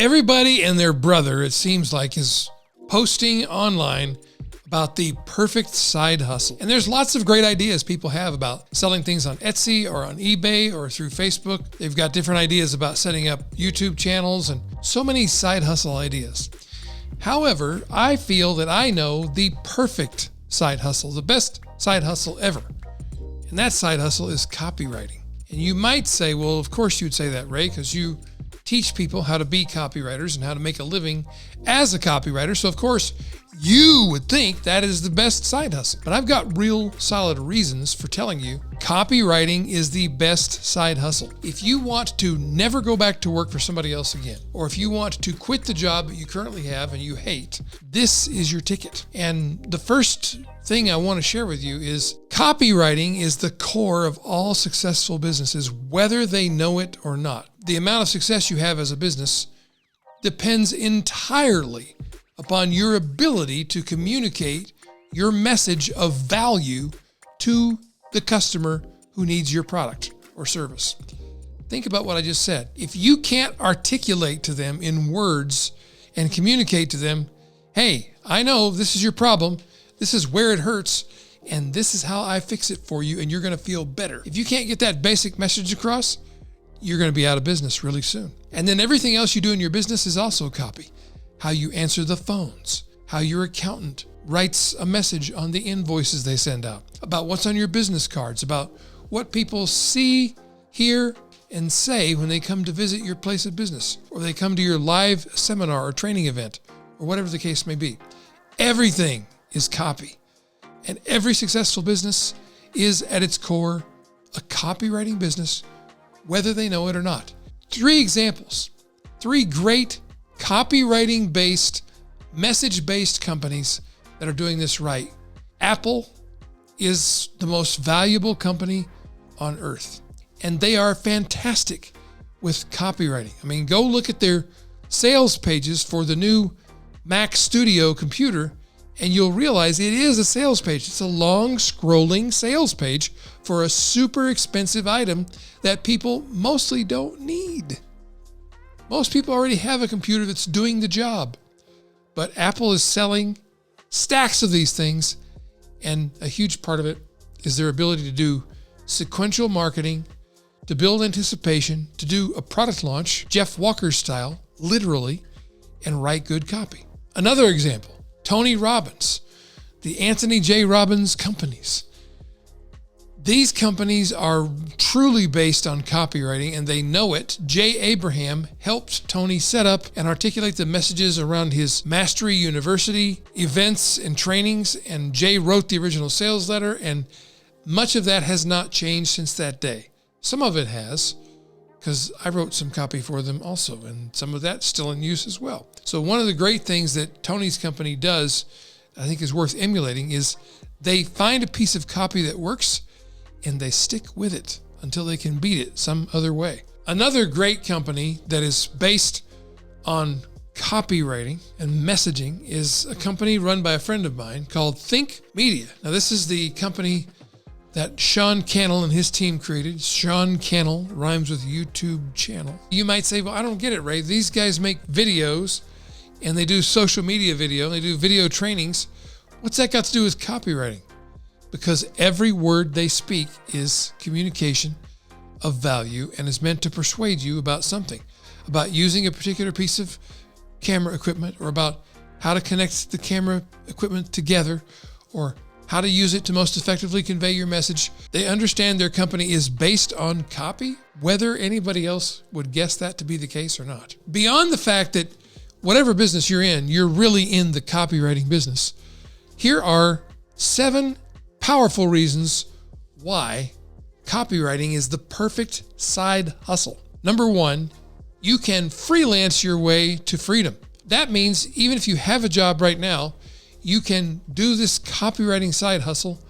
Everybody and their brother, it seems like, is posting online about the perfect side hustle. And there's lots of great ideas people have about selling things on Etsy or on eBay or through Facebook. They've got different ideas about setting up YouTube channels and so many side hustle ideas. However, I feel that I know the perfect side hustle, the best side hustle ever. And that side hustle is copywriting. And you might say, well, of course you'd say that, Ray, because you teach people how to be copywriters and how to make a living as a copywriter. So of course you would think that is the best side hustle. But I've got real solid reasons for telling you copywriting is the best side hustle. If you want to never go back to work for somebody else again, or if you want to quit the job that you currently have and you hate, this is your ticket. And the first thing I want to share with you is copywriting is the core of all successful businesses, whether they know it or not. The amount of success you have as a business depends entirely upon your ability to communicate your message of value to the customer who needs your product or service. Think about what I just said. If you can't articulate to them in words and communicate to them, hey, I know this is your problem, this is where it hurts, and this is how I fix it for you, and you're going to feel better. If you can't get that basic message across, you're going to be out of business really soon. And then everything else you do in your business is also copy. How you answer the phones, how your accountant writes a message on the invoices they send out, about what's on your business cards, about what people see, hear, and say when they come to visit your place of business, or they come to your live seminar or training event, or whatever the case may be. Everything is copy. And every successful business is at its core a copywriting business, whether they know it or not. 3 examples, 3 great copywriting-based, message-based companies that are doing this right. Apple is the most valuable company on earth, and they are fantastic with copywriting. I mean, go look at their sales pages for the new Mac Studio computer, and you'll realize it is a sales page. It's a long scrolling sales page for a super expensive item that people mostly don't need. Most people already have a computer that's doing the job, but Apple is selling stacks of these things, and a huge part of it is their ability to do sequential marketing, to build anticipation, to do a product launch, Jeff Walker style, literally, and write good copy. Another example, Tony Robbins, the Anthony J. Robbins companies. These companies are truly based on copywriting, and they know it. Jay Abraham helped Tony set up and articulate the messages around his Mastery University events and trainings, and Jay wrote the original sales letter, and much of that has not changed since that day. Some of it has, because I wrote some copy for them also, and some of that's still in use as well. So one of the great things that Tony's company does, I think is worth emulating, is they find a piece of copy that works, and they stick with it until they can beat it some other way. Another great company that is based on copywriting and messaging is a company run by a friend of mine called Think Media. Now, this is the company that Sean Cannell and his team created. Sean Cannell rhymes with YouTube channel. You might say, well, I don't get it, Ray. These guys make videos and they do social media video, they do video trainings. What's that got to do with copywriting? Because every word they speak is communication of value and is meant to persuade you about something, about using a particular piece of camera equipment, or about how to connect the camera equipment together, or how to use it to most effectively convey your message. They understand their company is based on copy, whether anybody else would guess that to be the case or not. Beyond the fact that whatever business you're in, you're really in the copywriting business, here are 7 powerful reasons why copywriting is the perfect side hustle. Number 1, you can freelance your way to freedom. That means even if you have a job right now, you can do this copywriting side hustle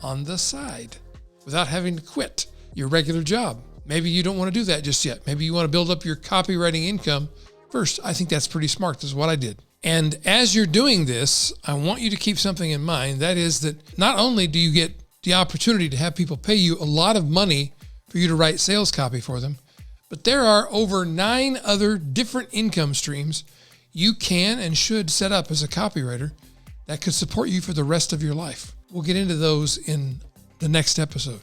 on the side without having to quit your regular job. Maybe you don't want to do that just yet. Maybe you want to build up your copywriting income first. I think that's pretty smart. This is what I did. And as you're doing this, I want you to keep something in mind. That is that not only do you get the opportunity to have people pay you a lot of money for you to write sales copy for them, But there are over 9 other different income streams you can and should set up as a copywriter that could support you for the rest of your life. We'll get into those in the next episode.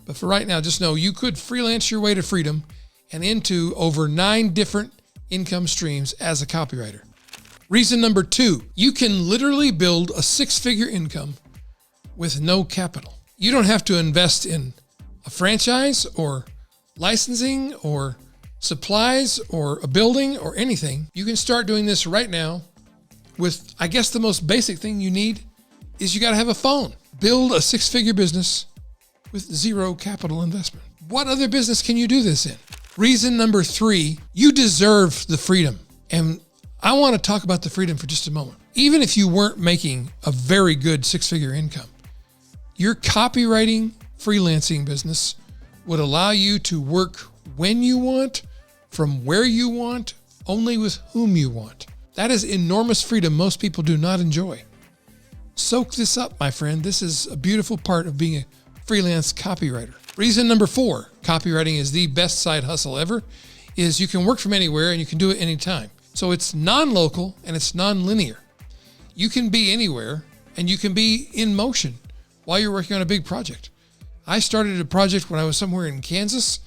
But for right now, just know you could freelance your way to freedom and into over 9 different income streams as a copywriter. Reason number 2, you can literally build a 6-figure income with no capital. You don't have to invest in a franchise or licensing or supplies or a building or anything. You can start doing this right now with, I guess the most basic thing you need is you got to have a phone. Build a 6-figure business with 0 capital investment. What other business can you do this in? Reason number 3, you deserve the freedom. And I want to talk about the freedom for just a moment. Even if you weren't making a very good 6-figure income, your copywriting freelancing business would allow you to work when you want, from where you want, only with whom you want. That is enormous freedom most people do not enjoy. Soak this up, my friend. This is a beautiful part of being a freelance copywriter. Reason number 4, copywriting is the best side hustle ever, is you can work from anywhere and you can do it anytime. So it's non-local and it's non-linear. You can be anywhere and you can be in motion while you're working on a big project. I started a project when I was somewhere in Kansas,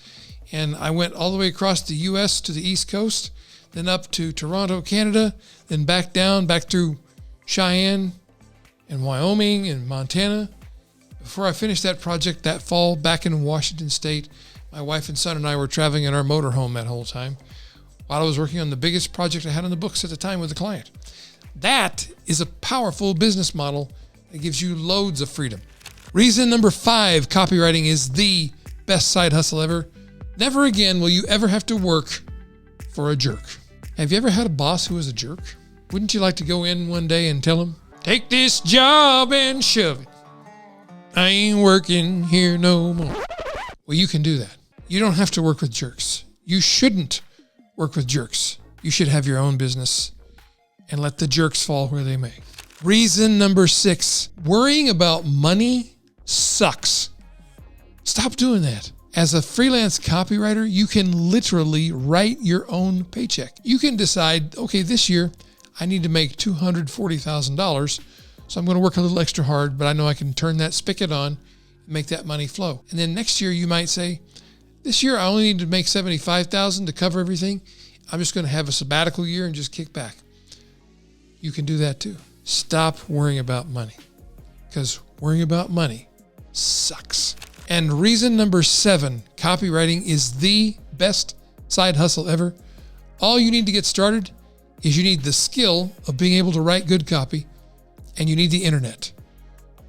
and I went all the way across the U.S. to the East Coast, then up to Toronto, Canada, then back down, back through Cheyenne and Wyoming and Montana. Before I finished that project that fall back in Washington State, my wife and son and I were traveling in our motorhome that whole time while I was working on the biggest project I had on the books at the time with a client. That is a powerful business model that gives you loads of freedom. Reason number 5, copywriting is the best side hustle ever. Never again will you ever have to work for a jerk. Have you ever had a boss who was a jerk? Wouldn't you like to go in one day and tell him, "Take this job and shove it. I ain't working here no more"? Well, you can do that. You don't have to work with jerks. You shouldn't work with jerks. You should have your own business and let the jerks fall where they may. Reason number 6, worrying about money sucks. Stop doing that. As a freelance copywriter, you can literally write your own paycheck. You can decide, okay, this year I need to make $240,000, so I'm going to work a little extra hard, but I know I can turn that spigot on and make that money flow. And then next year you might say, this year I only need to make $75,000 to cover everything. I'm just going to have a sabbatical year and just kick back. You can do that too. Stop worrying about money, because worrying about money sucks. And reason number 7, copywriting is the best side hustle ever. All you need to get started is you need the skill of being able to write good copy, and you need the internet,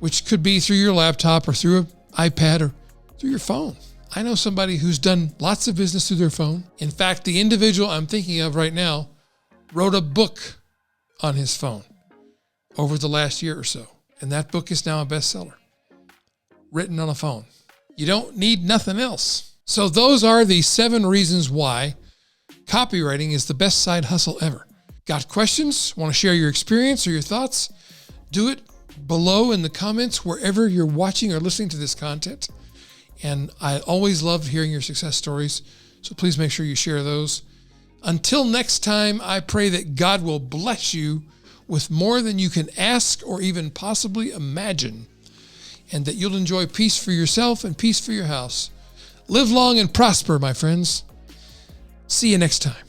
which could be through your laptop or through an iPad or through your phone. I know somebody who's done lots of business through their phone. In fact, the individual I'm thinking of right now wrote a book on his phone over the last year or so. And that book is now a bestseller, written on a phone. You don't need nothing else. So those are the 7 reasons why copywriting is the best side hustle ever. Got questions? Want to share your experience or your thoughts? Do it below in the comments wherever you're watching or listening to this content. And I always love hearing your success stories, so please make sure you share those. Until next time, I pray that God will bless you with more than you can ask or even possibly imagine, and that you'll enjoy peace for yourself and peace for your house. Live long and prosper, my friends. See you next time.